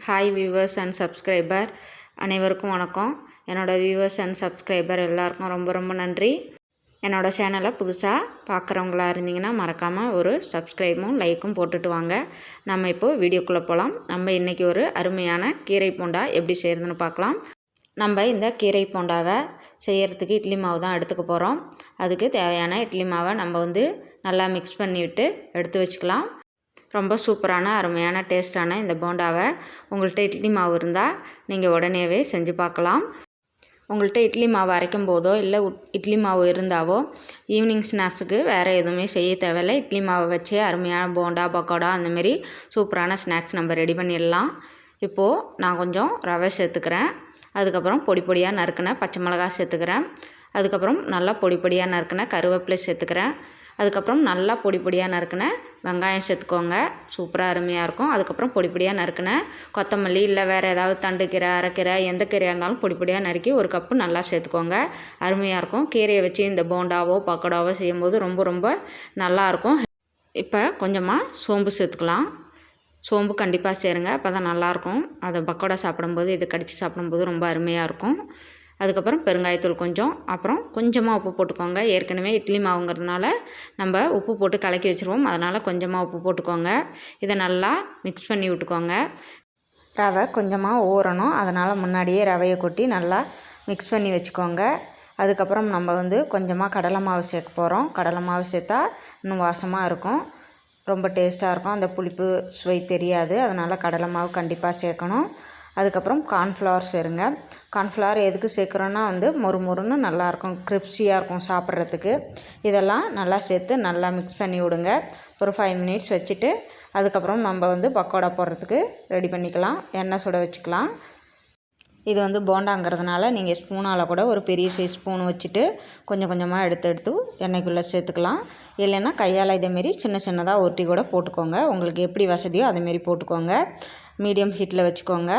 Hi viewers and subscriber அனைவருக்கும் வணக்கம். என்னோடய வியூவர்ஸ் அண்ட் சப்ஸ்கிரைபர் எல்லாருக்கும் ரொம்ப ரொம்ப நன்றி. என்னோடய சேனலை புதுசாக பார்க்குறவங்களா இருந்தீங்கன்னா மறக்காமல் ஒரு சப்ஸ்கிரைபும் லைக்கும் போட்டுட்டு வாங்க. நம்ம இப்போது வீடியோக்குள்ளே போகலாம். நம்ம இன்றைக்கி ஒரு அருமையான கீரை போண்டா எப்படி செய்கிறதுன்னு பார்க்கலாம். நம்ம இந்த கீரை போண்டாவை செய்கிறதுக்கு இட்லி மாவு தான் எடுத்துக்க போகிறோம். அதுக்கு தேவையான இட்லி மாவை நம்ம நல்லா மிக்ஸ் பண்ணிவிட்டு எடுத்து வச்சுக்கலாம். ரொம்ப சூப்பரான அருமையான டேஸ்ட்டான இந்த போண்டாவை உங்கள்கிட்ட இட்லி மாவு இருந்தால் நீங்கள் உடனேவே செஞ்சு பார்க்கலாம். உங்கள்கிட்ட இட்லி மாவு அரைக்கும் போதோ இல்லை இட்லி மாவு இருந்தாவோ ஈவினிங் ஸ்நாக்ஸுக்கு வேறு எதுவுமே செய்ய தேவையில்லை. இட்லி மாவை வச்சே அருமையான போண்டா பக்கோடா அந்தமாரி சூப்பரான ஸ்நாக்ஸ் நம்ம ரெடி பண்ணிடலாம். இப்போது நான் கொஞ்சம் ரவை சேர்த்துக்கிறேன். அதுக்கப்புறம் பொடி பொடியாக நறுக்கின பச்சை மிளகா சேர்த்துக்கிறேன். அதுக்கப்புறம் நல்லா பொடி பொடியாக நறுக்கின கருவேப்பிலை சேர்த்துக்கிறேன். அதுக்கப்புறம் நல்லா பொடி பொடியாக நறுக்கின வெங்காயம் சேர்த்துக்கோங்க. சூப்பராக அருமையாக இருக்கும். அதுக்கப்புறம் பொடி பொடியாக நறுக்கின கொத்தமல்லி இல்லை வேறு ஏதாவது தண்டுக்கீரை அரைக்கீரை எந்த கீரையாக இருந்தாலும் பொடி பொடியாக நறுக்கி ஒரு கப்பு நல்லா சேர்த்துக்கோங்க. அருமையாக இருக்கும். கீரையை வச்சு இந்த போண்டாவோ பக்கோடாவோ செய்யும்போது ரொம்ப ரொம்ப நல்லாயிருக்கும். இப்போ கொஞ்சமாக சோம்பு சேர்த்துக்கலாம். சோம்பு கண்டிப்பாக சேருங்க, அப்போ தான் நல்லாயிருக்கும். அதை பக்கோடா சாப்பிடும்போது இது கடித்து சாப்பிடும்போது ரொம்ப அருமையாக இருக்கும். அதுக்கப்புறம் பெருங்காயத்தூள் கொஞ்சம், அப்புறம் கொஞ்சமாக உப்பு போட்டுக்கோங்க. ஏற்கனவே இட்லி மாவுங்கிறதுனால நம்ம உப்பு போட்டு கலக்கி வச்சுருவோம், அதனால் கொஞ்சமாக உப்பு போட்டுக்கோங்க. இதை நல்லா மிக்ஸ் பண்ணி விட்டுக்கோங்க. ரவை கொஞ்சமாக ஊறணும், அதனால் முன்னாடியே ரவையை கொட்டி நல்லா மிக்ஸ் பண்ணி வச்சுக்கோங்க. அதுக்கப்புறம் நம்ம கொஞ்சமாக கடலை மாவு சேர்க்க போகிறோம். கடலை மாவு சேர்த்தா இன்னும் வாசமாக இருக்கும், ரொம்ப டேஸ்ட்டாக இருக்கும். அந்த புளிப்பு சுவை தெரியாது, அதனால் கடலை மாவு கண்டிப்பாக சேர்க்கணும். அதுக்கப்புறம் கார்ன்ஃப்ளவர் சேருங்க. கார்ன்ஃப்ளவர் எதுக்கு சேர்க்குறோன்னா மொறு மொறுன்னு நல்லாயிருக்கும், கிரிப்ஸியாக இருக்கும் சாப்பிட்றதுக்கு. இதெல்லாம் நல்லா சேர்த்து நல்லா மிக்ஸ் பண்ணி விடுங்க. ஒரு 5 மினிட்ஸ் வச்சுட்டு அதுக்கப்புறம் நம்ம பக்கோடா போடுறதுக்கு ரெடி பண்ணிக்கலாம். எண்ணெய் சுட வச்சுக்கலாம். இது போண்டாங்கிறதுனால நீங்கள் ஸ்பூனால் கூட ஒரு பெரிய சைஸ் ஸ்பூன் வச்சுட்டு கொஞ்சம் கொஞ்சமாக எடுத்து எண்ணெய்க்குள்ளே சேர்த்துக்கலாம். இல்லைன்னா கையால் இதேமாரி சின்ன சின்னதாக ஒட்டி கூட போட்டுக்கோங்க. உங்களுக்கு எப்படி வசதியோ அதேமாரி போட்டுக்கோங்க. மீடியம் ஹீட்டில் வச்சுக்கோங்க.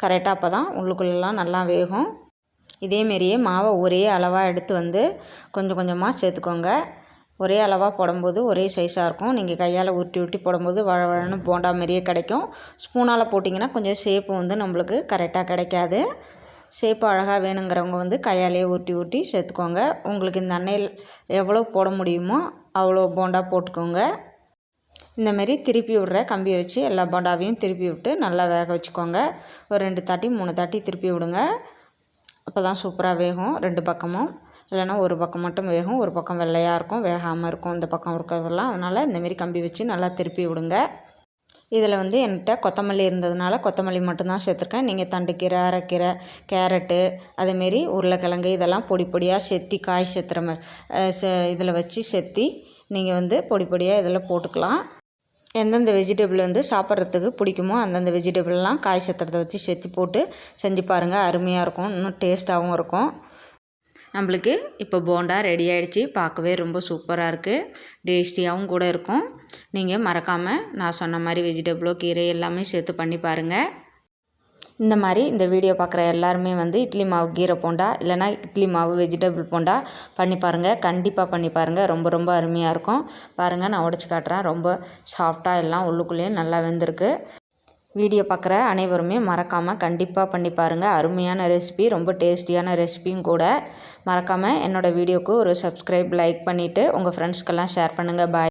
கரெக்டாக அப்போ தான் உள்ளுக்குள்ளெலாம் நல்லா வேகும். இதேமாரியே மாவை ஒரே அளவாக எடுத்து கொஞ்சம் கொஞ்சமாக சேர்த்துக்கோங்க. ஒரே அளவாக போடும்போது ஒரே சைஸாக இருக்கும். நீங்கள் கையால் உருட்டி போடும்போது வழவழன்னு போண்டா மாரியே கிடைக்கும். ஸ்பூனால் போட்டிங்கன்னா கொஞ்சம் ஷேப்பு நம்மளுக்கு கரெக்டாக கிடைக்காது. ஷேப்பு அழகாக வேணுங்கிறவங்க கையாலேயே உருட்டி சேர்த்துக்கோங்க. உங்களுக்கு இந்த எண்ணெயில் எவ்வளோ போட முடியுமோ அவ்வளோ போண்டா போட்டுக்கோங்க. இந்தமாரி திருப்பி விட்ற கம்பியை வச்சு எல்லா போண்டாவையும் திருப்பி விட்டு நல்லா வேக வச்சுக்கோங்க. ஒரு 2 தாட்டி 3 தாட்டி திருப்பி விடுங்க. அப்போ தான் சூப்பராக வேகும் 2 பக்கமும். இல்லைனா ஒரு பக்கம் மட்டும் வேகும், ஒரு பக்கம் வெள்ளையாக இருக்கும், வேகாமல் இருக்கும் இந்த பக்கம் இருக்கிறதெல்லாம். அதனால் இந்தமாரி கம்பி வச்சு நல்லா திருப்பி விடுங்க. இதில் என்கிட்ட கொத்தமல்லி இருந்ததுனால கொத்தமல்லி மட்டும்தான் சேர்த்துருக்கேன். நீங்கள் தண்டுக்கீரை அரைக்கீரை கேரட்டு அதேமாரி உருளைக்கிழங்கு இதெல்லாம் பொடி பொடியாக செத்தி காய் சேர்த்துற இதில் வச்சு செத்தி நீங்கள் பொடி பொடியாக இதில் போட்டுக்கலாம். எந்தெந்த வெஜிடபிள் சாப்பிட்றதுக்கு பிடிக்குமோ அந்தந்த வெஜிடபிள்லாம் காய் சேர்த்துறத வச்சு சேர்த்து போட்டு செஞ்சு பாருங்கள். அருமையாக இருக்கும், இன்னும் டேஸ்ட்டாகவும் இருக்கும். நம்மளுக்கு இப்போ போண்டா ரெடி ஆகிடுச்சி. பார்க்கவே ரொம்ப சூப்பராக இருக்குது, டேஸ்டியாகவும் கூட இருக்கும். நீங்கள் மறக்காமல் நான் சொன்ன மாதிரி வெஜிடபிளோ கீரை எல்லாமே சேர்த்து பண்ணி பாருங்கள். இந்த மாதிரி இந்த வீடியோ பார்க்குற எல்லாருமே இட்லி மாவு கீரை போண்டா இல்லைனா இட்லி மாவு வெஜிடபிள் போண்டா பண்ணி பாருங்கள். கண்டிப்பாக பண்ணி பாருங்கள், ரொம்ப ரொம்ப அருமையாக இருக்கும். பாருங்கள், நான் உடச்சி காட்டுறேன். ரொம்ப சாஃப்டாக எல்லாம் உள்ளுக்குள்ளேயே நல்லா வெந்திருக்கு. வீடியோ பார்க்குற அனைவருமே மறக்காமல் கண்டிப்பாக பண்ணி பாருங்கள். அருமையான ரெசிபி, ரொம்ப டேஸ்டியான ரெசிபியும் கூட. மறக்காமல் என்னோடய வீடியோவுக்கு ஒரு சப்ஸ்கிரைப் லைக் பண்ணிவிட்டு உங்கள் ஃப்ரெண்ட்ஸ்க்கெல்லாம் ஷேர் பண்ணுங்கள். பாய்.